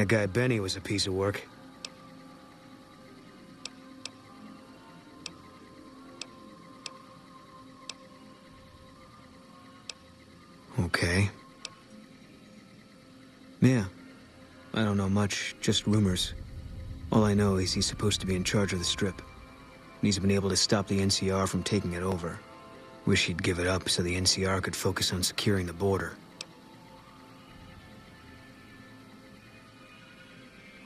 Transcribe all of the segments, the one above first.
That guy Benny was a piece of work. Okay. Yeah. I don't know much, just rumors. All I know is he's supposed to be in charge of the Strip. He's been able to stop the NCR from taking it over. Wish he'd give it up so the NCR could focus on securing the border.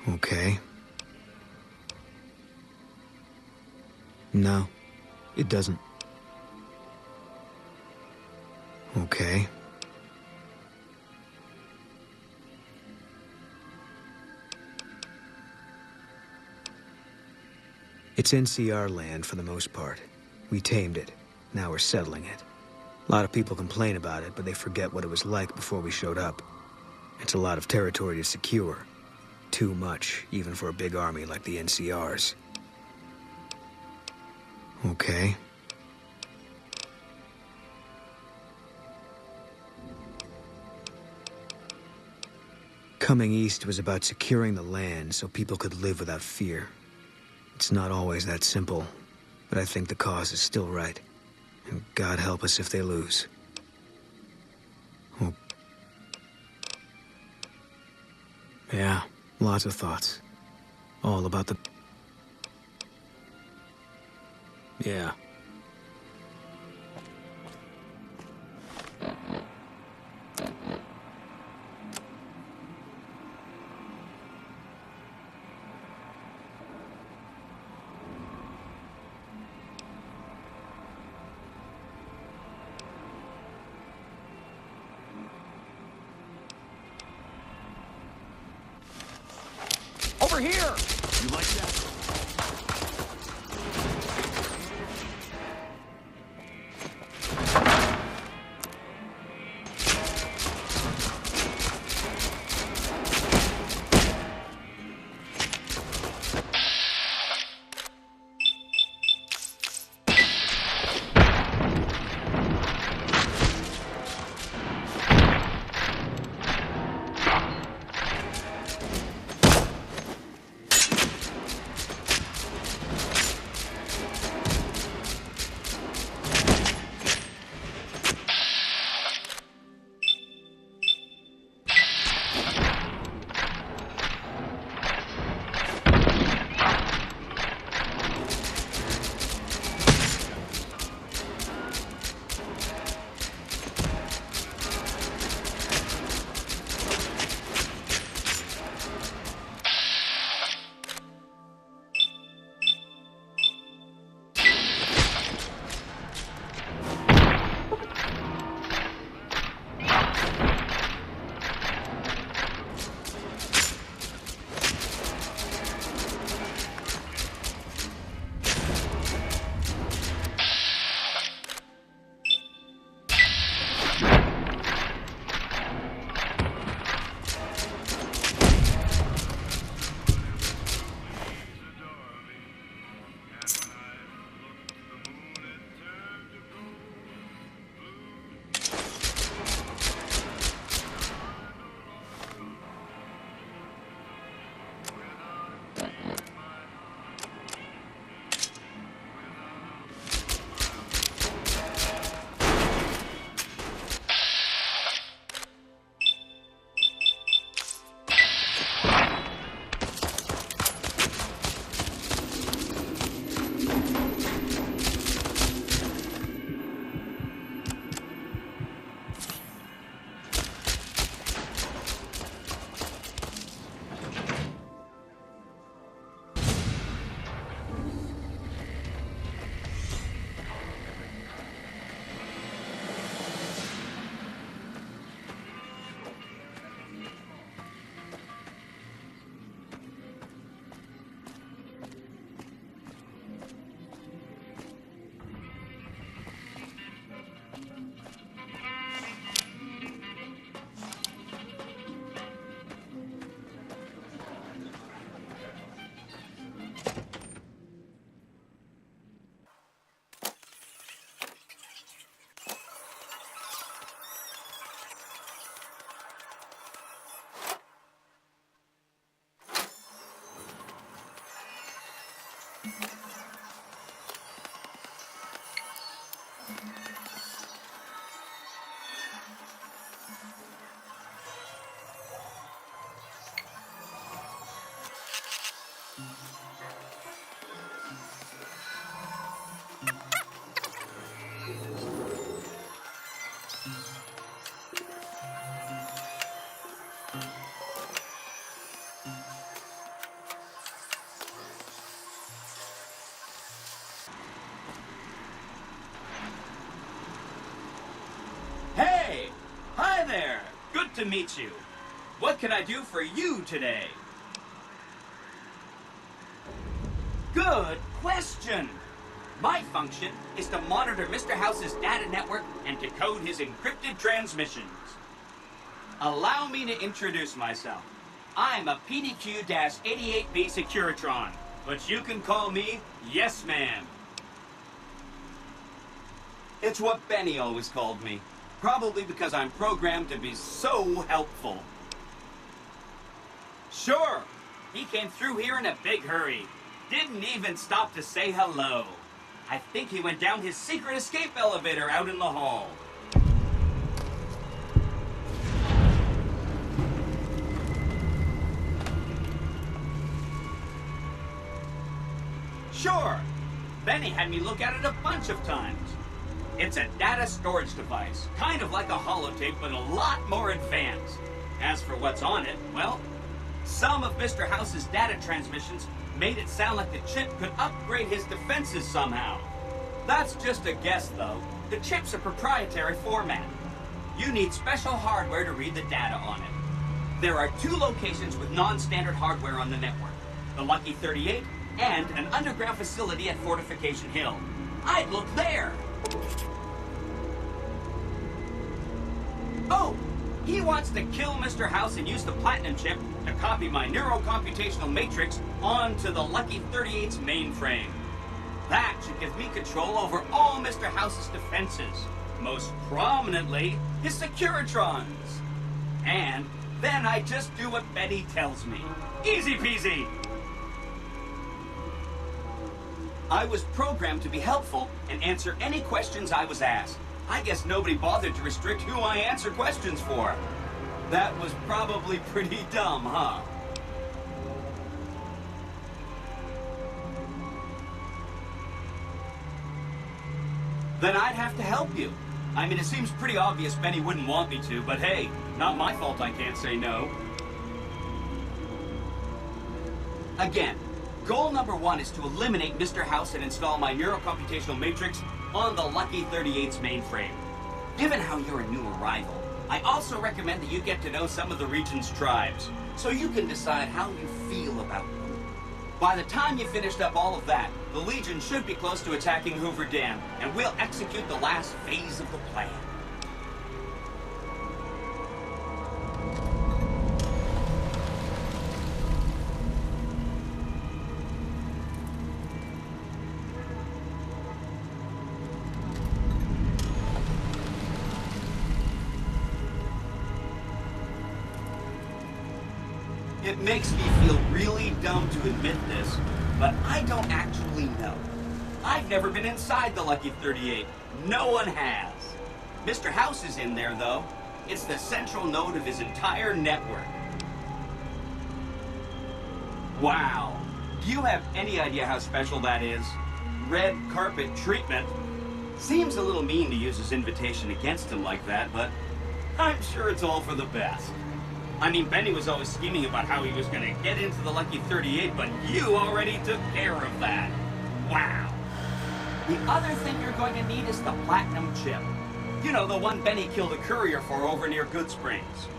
Okay. No, it doesn't. Okay. It's NCR land for the most part. We tamed it. Now we're settling it. A lot of people complain about it, but they forget what it was like before we showed up. It's a lot of territory to secure. Too much, even for a big army like the NCR's. Okay. Coming east was about securing the land so people could live without fear. It's not always that simple, but I think the cause is still right. And God help us if they lose. Oh. Yeah, lots of thoughts. All about the... Yeah. Over here! You like that? Good to meet you. What can I do for you today? Good question. My function is to monitor Mr. House's data network and decode his encrypted transmissions. Allow me to introduce myself. I'm a PDQ-88B Securitron, but you can call me Yes Man. It's what Benny always called me, probably because I'm programmed to be so helpful. Sure, he came through here in a big hurry. Didn't even stop to say hello. I think he went down his secret escape elevator out in the hall. Sure, Benny had me look at it a bunch of times. It's a data storage device, kind of like a holotape, but a lot more advanced. As for what's on it, well, some of Mr. House's data transmissions made it sound like the chip could upgrade his defenses somehow. That's just a guess, though. The chip's a proprietary format. You need special hardware to read the data on it. There are 2 locations with non-standard hardware on the network. The Lucky 38 and an underground facility at Fortification Hill. I'd look there. Oh, he wants to kill Mr. House and use the Platinum chip to copy my neurocomputational matrix onto the Lucky 38's mainframe. That should give me control over all Mr. House's defenses, most prominently his Securitrons. And then I just do what Betty tells me. Easy peasy. I was programmed to be helpful and answer any questions I was asked. I guess nobody bothered to restrict who I answer questions for. That was probably pretty dumb, huh? Then I'd have to help you. I mean, it seems pretty obvious Benny wouldn't want me to, but hey, not my fault I can't say no. Again, goal number 1 is to eliminate Mr. House and install my neurocomputational matrix on the Lucky 38's mainframe. Given how you're a new arrival, I also recommend that you get to know some of the region's tribes, so you can decide how you feel about them. By the time you finished up all of that, the Legion should be close to attacking Hoover Dam, and we'll execute the last phase of the plan. It makes me feel really dumb to admit this, but I don't actually know. I've never been inside the Lucky 38. No one has. Mr. House is in there, though. It's the central node of his entire network. Wow. Do you have any idea how special that is? Red carpet treatment. Seems a little mean to use his invitation against him like that, but I'm sure it's all for the best. I mean, Benny was always scheming about how he was going to get into the Lucky 38, but you already took care of that. Wow. The other thing you're going to need is the Platinum chip. You know, the one Benny killed a courier for over near Good Springs.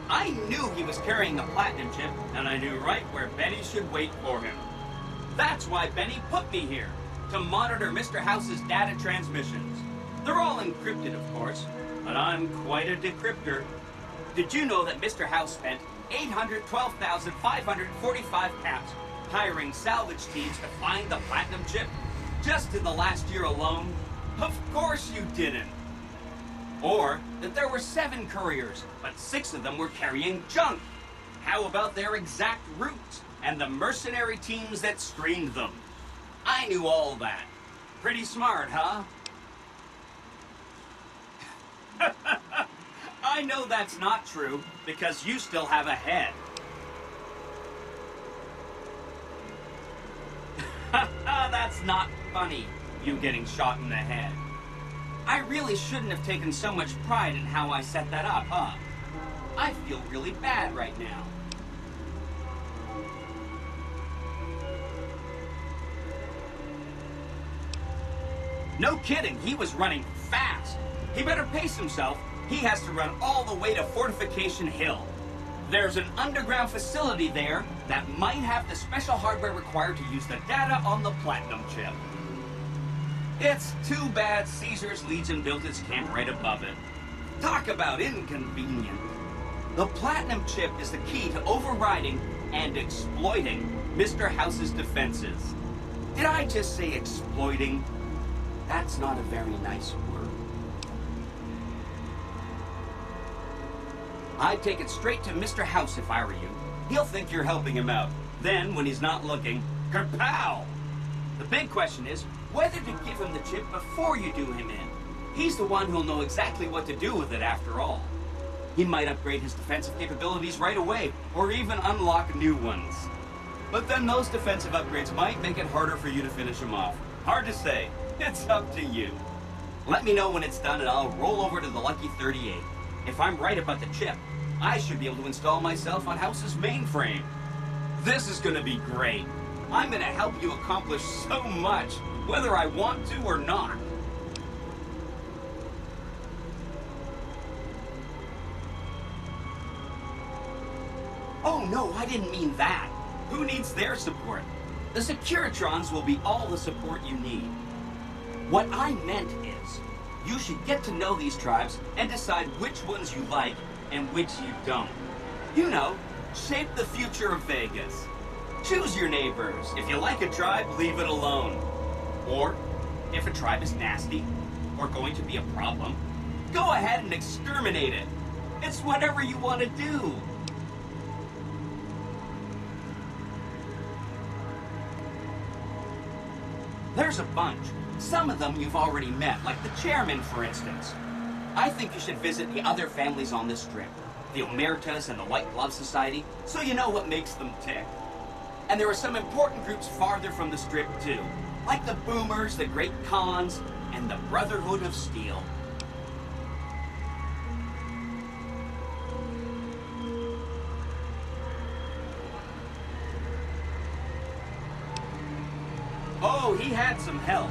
I knew he was carrying the Platinum chip, and I knew right where Benny should wait for him. That's why Benny put me here, to monitor Mr. House's data transmissions. They're all encrypted, of course. But I'm quite a decryptor. Did you know that Mr. House spent 812,545 caps hiring salvage teams to find the Platinum chip? Just in the last year alone? Of course you didn't. Or that there were 7 couriers, but 6 of them were carrying junk. How about their exact routes and the mercenary teams that screened them? I knew all that. Pretty smart, huh? I know that's not true, because you still have a head. That's not funny, you getting shot in the head. I really shouldn't have taken so much pride in how I set that up, huh? I feel really bad right now. No kidding, he was running fast. He better pace himself. He has to run all the way to Fortification Hill. There's an underground facility there that might have the special hardware required to use the data on the Platinum chip. It's too bad Caesar's Legion built its camp right above it. Talk about inconvenient. The Platinum chip is the key to overriding and exploiting Mr. House's defenses. Did I just say exploiting? That's not a very nice word. I'd take it straight to Mr. House if I were you. He'll think you're helping him out. Then, when he's not looking, kerpow! The big question is whether to give him the chip before you do him in. He's the one who'll know exactly what to do with it after all. He might upgrade his defensive capabilities right away, or even unlock new ones. But then those defensive upgrades might make it harder for you to finish him off. Hard to say. It's up to you. Let me know when it's done and I'll roll over to the Lucky 38. If I'm right about the chip, I should be able to install myself on House's mainframe. This is gonna be great. I'm gonna help you accomplish so much, whether I want to or not. Oh no, I didn't mean that. Who needs their support? The Securitrons will be all the support you need. What I meant is, you should get to know these tribes and decide which ones you like and which you don't. You know, shape the future of Vegas. Choose your neighbors. If you like a tribe, leave it alone. Or, if a tribe is nasty, or going to be a problem, go ahead and exterminate it. It's whatever you want to do. There's a bunch. Some of them you've already met, like the chairman, for instance. I think you should visit the other families on this strip, the Omertas and the White Glove Society, so you know what makes them tick. And there are some important groups farther from the strip, too, like the Boomers, the Great Khans, and the Brotherhood of Steel. Oh, he had some help.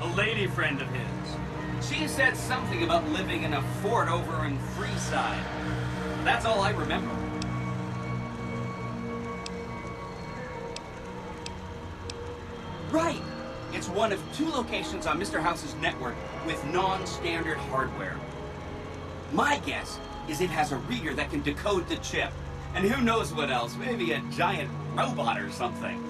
A lady friend of his. She said something about living in a fort over in Freeside. That's all I remember. Right! It's one of 2 locations on Mr. House's network with non-standard hardware. My guess is it has a reader that can decode the chip. And who knows what else, maybe a giant robot or something.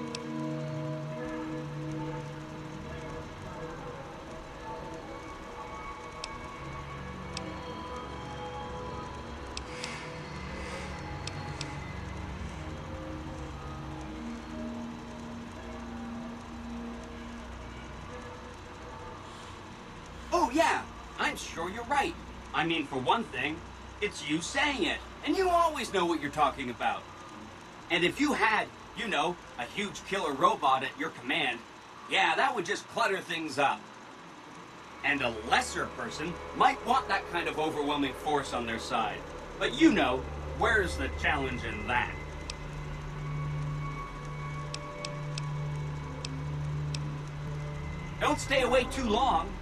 Oh, yeah, I'm sure you're right. I mean, for one thing, it's you saying it, and you always know what you're talking about. And if you had, you know, a huge killer robot at your command, yeah, that would just clutter things up. And a lesser person might want that kind of overwhelming force on their side. But you know, where's the challenge in that? Don't stay away too long.